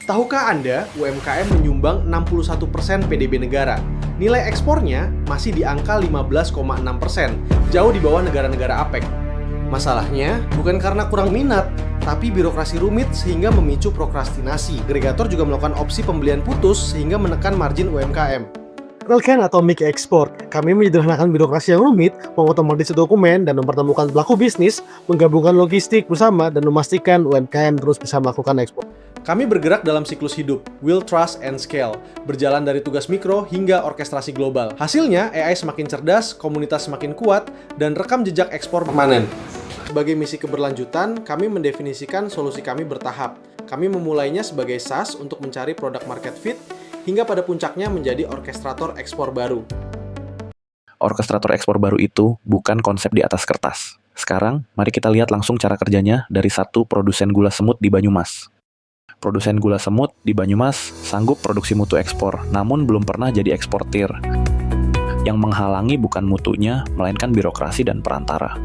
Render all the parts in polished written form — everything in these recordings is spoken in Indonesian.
Tahukah Anda, UMKM menyumbang 61% PDB negara. Nilai ekspornya masih di angka 15,6%, jauh di bawah negara-negara APEC. Masalahnya bukan karena kurang minat, tapi birokrasi rumit sehingga memicu prokrastinasi. Agregator juga melakukan opsi pembelian putus sehingga menekan margin UMKM. Kenalkan Atomic Export. Kami menyederhanakan birokrasi yang rumit, mengotomatisasi dokumen, dan mempertemukan pelaku bisnis, menggabungkan logistik bersama, dan memastikan UMKM terus bisa melakukan ekspor. Kami bergerak dalam siklus hidup, Will, Trust, and Scale, berjalan dari tugas mikro hingga orkestrasi global. Hasilnya, AI semakin cerdas, komunitas semakin kuat, dan rekam jejak ekspor permanen. Sebagai misi keberlanjutan, kami mendefinisikan solusi kami bertahap. Kami memulainya sebagai SaaS untuk mencari produk market fit, hingga pada puncaknya menjadi orkestrator ekspor baru. Orkestrator ekspor baru itu bukan konsep di atas kertas. Sekarang, mari kita lihat langsung cara kerjanya dari satu produsen gula semut di Banyumas. Produsen gula semut di Banyumas sanggup produksi mutu ekspor, namun belum pernah jadi eksportir. Yang menghalangi bukan mutunya, melainkan birokrasi dan perantara.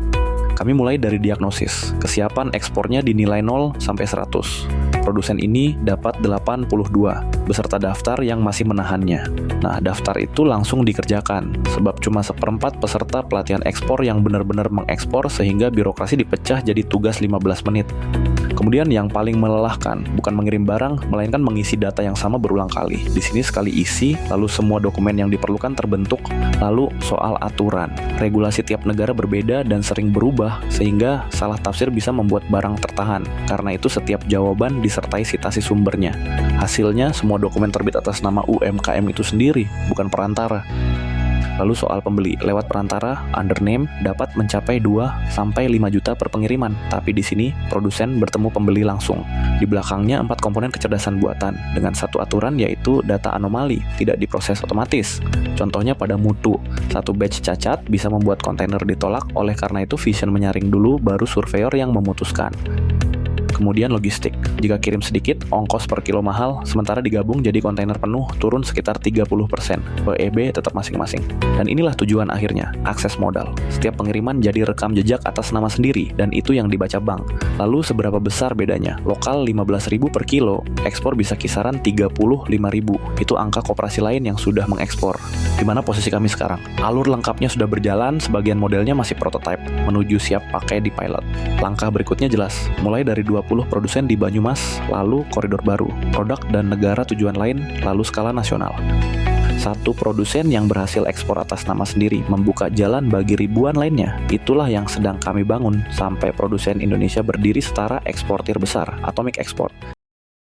Kami mulai dari diagnosis, kesiapan ekspornya dinilai 0 sampai 100. Produsen ini dapat 82, beserta daftar yang masih menahannya. Nah, daftar itu langsung dikerjakan, sebab cuma seperempat peserta pelatihan ekspor yang benar-benar mengekspor sehingga birokrasi dipecah jadi tugas 15 menit. Kemudian yang paling melelahkan, bukan mengirim barang, melainkan mengisi data yang sama berulang kali. Di sini sekali isi, lalu semua dokumen yang diperlukan terbentuk, lalu soal aturan. Regulasi tiap negara berbeda dan sering berubah, sehingga salah tafsir bisa membuat barang tertahan. Karena itu setiap jawaban disertai sitasi sumbernya. Hasilnya, semua dokumen terbit atas nama UMKM itu sendiri, bukan perantara. Lalu soal pembeli, lewat perantara, under name dapat mencapai 2-5 juta per pengiriman. Tapi di sini, produsen bertemu pembeli langsung. Di belakangnya 4 komponen kecerdasan buatan, dengan satu aturan yaitu data anomali, tidak diproses otomatis. Contohnya pada mutu, satu batch cacat bisa membuat kontainer ditolak, oleh karena itu Vision menyaring dulu, baru surveyor yang memutuskan. Kemudian logistik, jika kirim sedikit, ongkos per kilo mahal, sementara digabung jadi kontainer penuh turun sekitar 30%, PEB tetap masing-masing. Dan inilah tujuan akhirnya, akses modal. Setiap pengiriman jadi rekam jejak atas nama sendiri, dan itu yang dibaca bank. Lalu seberapa besar bedanya? Lokal 15.000 per kilo, ekspor bisa kisaran 35.000. Itu angka koperasi lain yang sudah mengekspor. Di mana posisi kami sekarang? Alur lengkapnya sudah berjalan, sebagian modelnya masih prototype, menuju siap pakai di pilot. Langkah berikutnya jelas, mulai dari 20 produsen di Banyumas, lalu koridor baru, produk dan negara tujuan lain, lalu skala nasional. Satu produsen yang berhasil ekspor atas nama sendiri membuka jalan bagi ribuan lainnya. Itulah yang sedang kami bangun sampai produsen Indonesia berdiri setara eksportir besar, Atomic Export.